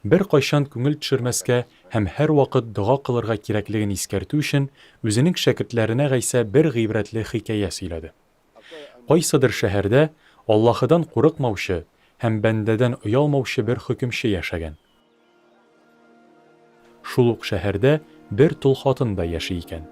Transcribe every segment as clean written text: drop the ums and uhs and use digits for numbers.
бер кайчан күңел төшермәскә һәм һәр вакыт дуа кылырга кирәклеген искәртү өчен үзенең шәкертләренә Гайса бер гыйбрәтле хикәя сөйләде. Кайсыдыр шәһәрдә Аллаһыдан курыкмаучы һәм бәндәдән оялмаучы бер хөкемче яшәгән. Шул ук шәһәрдә бер тол хатын да яши икән.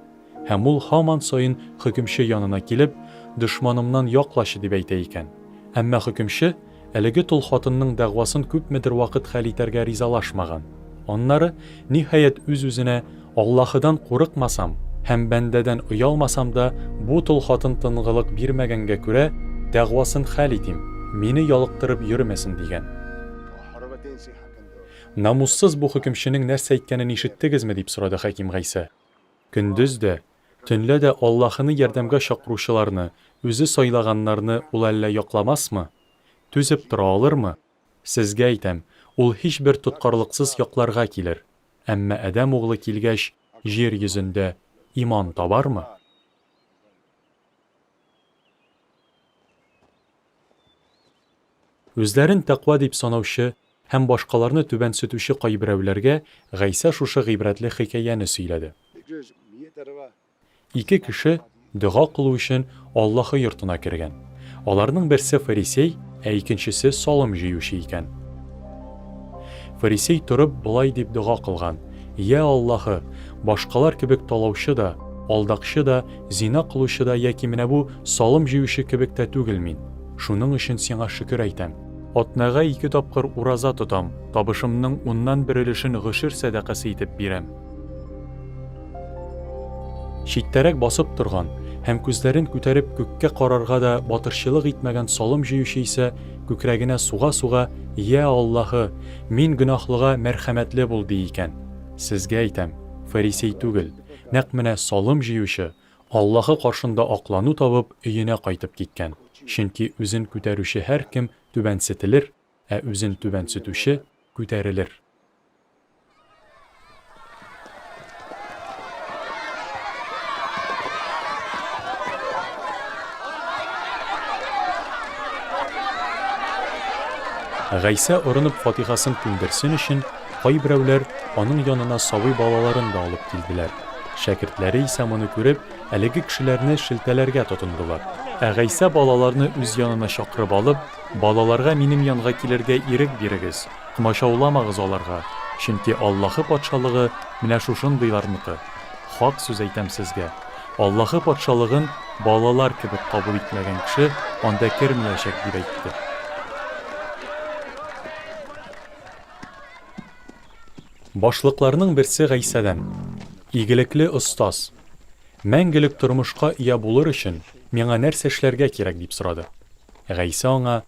Һәм ул һаман саен хөкемче янына килеп, дошманымнан яклашы дип әйтә икән. Әмма хөкемче әлеге тол хатынның дәгъвасын күпмедер вакыт хәл итәргә ризалашмаган. Аннары ниһаять үз-үзенә Аллаһыдан курыкмасам һәм бәндәдән оялмасам да бу тол хатын тынгылык бирмәгәнгә күрә дәгъвасын хәл итим, мине ялыктырып йөрмәсен дигән. Намуссыз бу хөкемченең нәрсә әйткәнен ишеттегезме дип сорады Хәким Гайса. Көндез дә, төнлә дә Аллаһыны ярдәмгә чакыручыларны, үзе сайлаганнарны ул әллә якламасмы? Түзеп тора алырмы? Сезгә әйтәм, ул һичбер тоткарлыксыз якларга килер. Әмма Адәм углы килгәч, җир йөзендә иман табармы? Үзләрен тәкъва дип санаучы һәм башкаларны түбәнсетүче кайберәүләргә Гайса шушы гыйбрәтле хикәяне сөйләде. Ике кеше дуа кылу өчен Аллаһы йортына кергән. Аларның берсе фарисей, ә икенчесе салым җыючы икән. Фарисей торып булай дип дуа кылган: "Я Аллаһы, башкалар кебек талаучы да, алдакчы да, зина кылучы да яки менә бу салым җыючы кебек тә түгел мин. Шуның өчен сиңа шөкер әйтәм. Атнага 2 тапкыр ураза тотам, табышымның 10ннан 1 гышыр сәдакасы итеп бирәм." Читтәрәк басып торган һәм күзләрен күтәреп күккә карарга да батырчылык итмәгән салым җыючы исә күкрәгенә суга-суга: "Я Аллаһы, мин гөнаһлыга мәрхәмәтле бул" ди икән. Сезгә әйтәм, фарисей түгел, нәкъ менә салым җыючы Аллаһы каршында аклану табып өенә кайтып киткән. Чөнки үзен күтәрүче һәркем түбәнсетелер, ә үзен түбәнсетүче күтәрелер. Гайса орынып фатихасын күндерсен өчен кайберәүләр аның янына сабый балаларын да алып килделәр. Шәкертләре исә моны күреп, әлеге кешеләрне шелтәләргә тотындылар. Ә Гайса балаларны үз янына чакырып алып, балаларга минем янга килергә ирек бирегез, комачауламагыз аларга, чөнки Аллаһы патшалыгы менә шушындыйларныкы. Хак сүз әйтәм сезгә, Аллаһы патшалыгын балалар кебек кабул итмәгән кеше анда кермәячәк дип әйтте. Башлыкларның берсе Гайсадан: "Игелекле остаз, мәңгелек тормышка ия булыр өчен миңа нәрсә эшләргә кирәк?" дип сорады. Гайса аңа: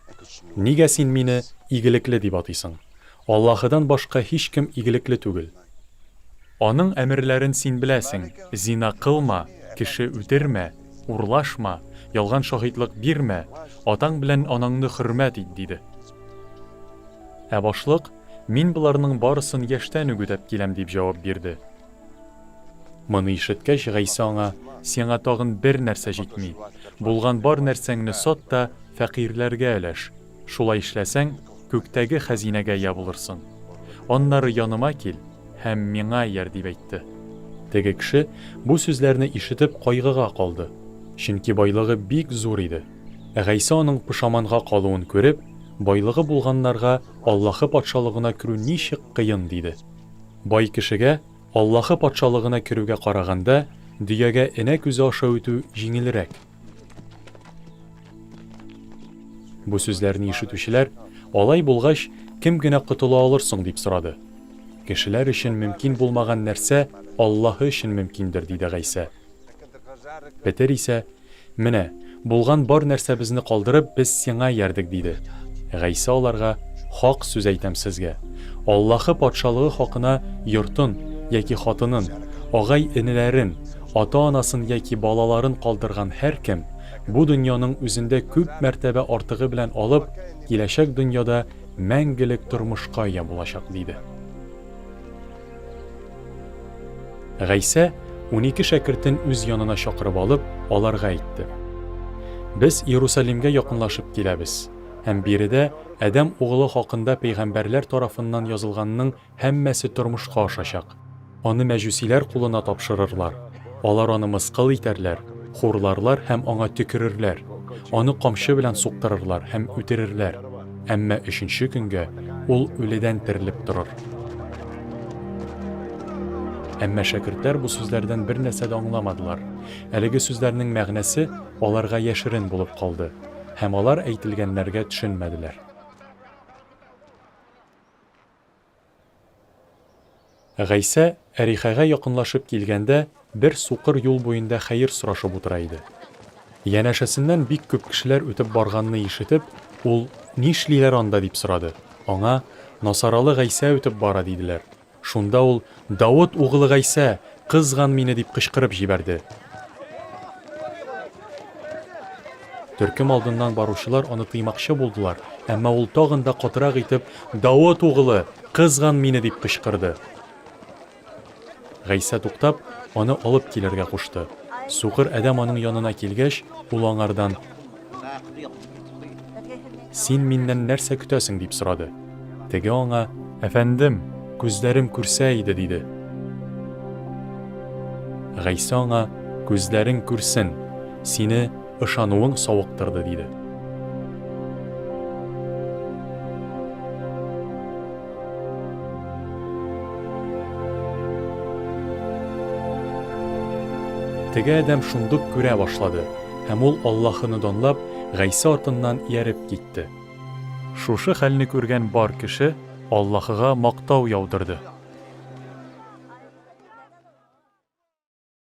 "Нигә син мине игелекле дип атыйсың? Аллаһыдан башка һич кем игелекле түгел. Аның әмерләрен син беләсең: зина кылма, кеше үтермә, урлашма, ялган шаһидлык бирмә, атаң белән анаңны хөрмәт ит" диде. Ә башлык: "Мин буларның барысын яшьтән үк үтәп киләм" дип җавап бирде. Моны ишеткәч, Гайса аңа: "Сиңа тагын бер нәрсә җитми. Булган бар нәрсәңне сат та фәкыйрьләргә өләш. Шулай эшләсәң, күктәге хәзинәгә ия булырсың. Аннары яныма кил һәм миңа яр" дип әйтте. Теге кеше бу сүзләрне ишетеп кайгыга калды, чөнки байлыгы бик зур иде. Гайса аның пушаманга калуын күреп, байлыгы булганнарга Аллаһы патшалыгына керү ничек кыен диде. Бай кешегә Аллаһы патшалыгына керүгә караганда, дөягә энә күзе аша үтү җиңелрәк. Бу сүзләрне ишетүчеләр: "Алай булгач, кем генә котыла алырсың?" дип сорады. "Кешеләр өчен мөмкин булмаган нәрсә Аллаһы өчен мөмкиндер" диде Гайса. Петер исә: "Менә, булган бар нәрсәбезне калдырып, без сиңа ярдык" диде. Гайса аларга: "Хак сүз әйтәм сезгә, Аллаһы патшалыгы хакына йортын яки хатынын, агай-энеләрен, ата-анасын яки балаларын калдырган һәркем бу дөньяның үзендә күп мәртәбә артыгы белән алып, киләчәк дөньяда мәңгелек тормышка ия булачак" диде. Гайса 12 шәкертен үз янына чакырып алып, аларга әйтте: "Без Иерусалимгә якынлашып киләбез, Һәм биредә Адәм угылы хакында пәйгамбәрләр тарафыннан язылганның һәммәсе тормышка ашачак. Аны мәҗүсиләр кулына тапшырырлар. Алар аны мыскыл итәрләр, хурларлар һәм аңа төкерерләр. Аны камчы белән суктырырлар һәм үтерерләр. Әмма 3нче көнгә ул үледән терелеп торыр. Әмма шәкертләр бу сүзләрдән бер нәрсә дә аңламадылар. Әлеге сүзләрнең мәгънәсе аларга яшерен булып калды, һәм алар әйтелгәннәргә төшенмәделәр. Гайса Әрихәгә якынлашып килгәндә, бер сукыр юл буенда хәер сорашып утыра иде. Янәшәсеннән бик күп кешеләр үтеп барганны ишетеп, ул "Нишлиләр анда?" дип сорады. Аңа "Насаралы Гайса үтеп бара" диделәр. Шунда ул "Давыт угылы Гайса, кызган мине" дип кычкырып җибәрде. Төркем алдыннан баручылар аны тыймакчы булдылар, әмма ул тагын да катырак итеп "Давыт угылы, кызган мине" дип кычкырды. Гайса туктап, аны алып килергә кушты. Сукыр Адәм аның янына килгәч, ул аңардан "Син миннән нәрсә көтәсең?" дип сорады. Теге аңа "Әфәндем, күзләрем күрсә иде" диде. Гайса аңа "Күзләрең күрсен, сине ышануың савыктырды" диде. Теге Адәм шундук күрә башлады, һәм ул Аллаһыны данлап, Гайса артыннан ияреп китте. Шушы хәлне күргән бар кеше Аллаһыга мактау яудырды.